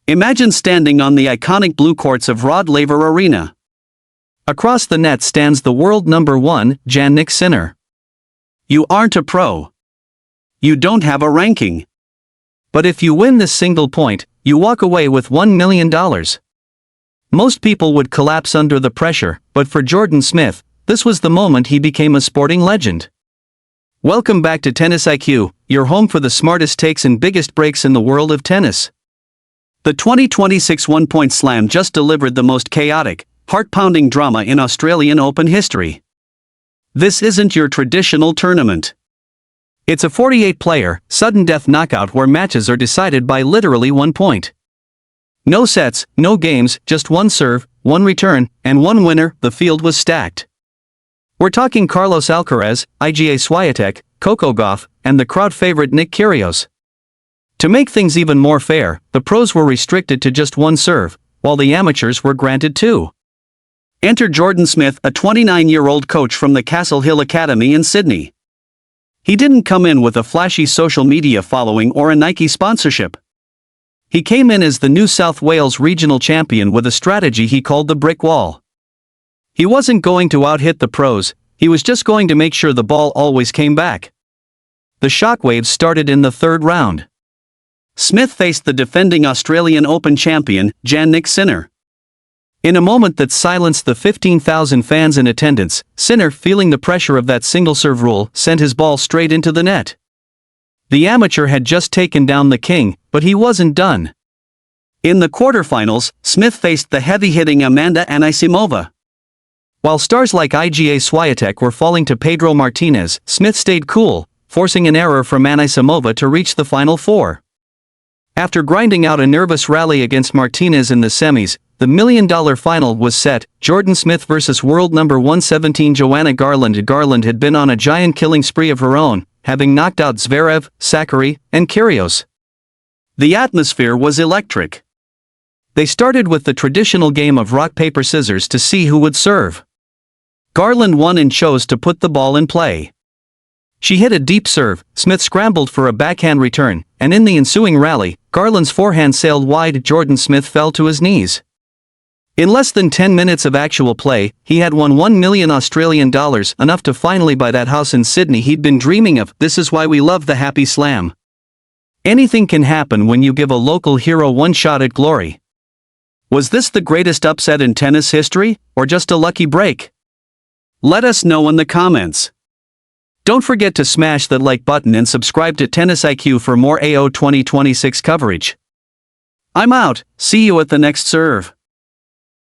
Imagine standing on the iconic blue courts of Laver Arena. Across the net stands the world number 1, Jannik Sinner. You aren't a pro. You don't have a ranking. But if you win this single point, you walk away with $1 million. Most people would collapse under the pressure, but for Jordan Smith, this was the moment he became a sporting legend. Welcome back to Tennis IQ, your home for the smartest takes and biggest breaks in the world of tennis. The 2026 one-point slam just delivered the most chaotic, heart-pounding drama in Australian Open history. This isn't your traditional tournament. It's a 48-player, sudden-death knockout where matches are decided by literally 1 point. No sets, no games, just one serve, one return, and one winner. The field was stacked. We're talking Carlos Alcaraz, IGA Swiatek, Coco Gauff, and the crowd favorite Nick Kyrgios. To make things even more fair, the pros were restricted to just one serve, while the amateurs were granted 2. Enter Jordan Smith, a 29-year-old coach from the Castle Hill Academy in Sydney. He didn't come in with a flashy social media following or a Nike sponsorship. He came in as the New South Wales regional champion with a strategy he called the brick wall. He wasn't going to out-hit the pros, he was just going to make sure the ball always came back. The shockwaves started in the 3rd round. Smith faced the defending Australian Open champion, Jannik Sinner. In a moment that silenced the 15,000 fans in attendance, Sinner, feeling the pressure of that single-serve rule, sent his ball straight into the net. The amateur had just taken down the king, but he wasn't done. In the quarterfinals, Smith faced the heavy-hitting Anisimova. While stars like IGA Swiatek were falling to Pedro Martinez, Smith stayed cool, forcing an error from Anisimova to reach the Final Four. After grinding out a nervous rally against Martinez in the semis, the $1 million final was set, Jordan Smith vs world number 117 Joanna Garland. Garland had been on a giant killing spree of her own, having knocked out Zverev, Sakkari, and Kyrgios. The atmosphere was electric. They started with the traditional game of rock-paper-scissors to see who would serve. Garland won and chose to put the ball in play. She hit a deep serve, Smith scrambled for a backhand return, and in the ensuing rally, Garland's forehand sailed wide. Jordan Smith fell to his knees. In less than 10 minutes of actual play, he had won $1 million, enough to finally buy that house in Sydney he'd been dreaming of. This is why we love the Happy Slam. Anything can happen when you give a local hero one shot at glory. Was this the greatest upset in tennis history, or just a lucky break? Let us know in the comments. Don't forget to smash that like button and subscribe to Tennis IQ for more AO 2026 coverage. I'm out, see you at the next serve.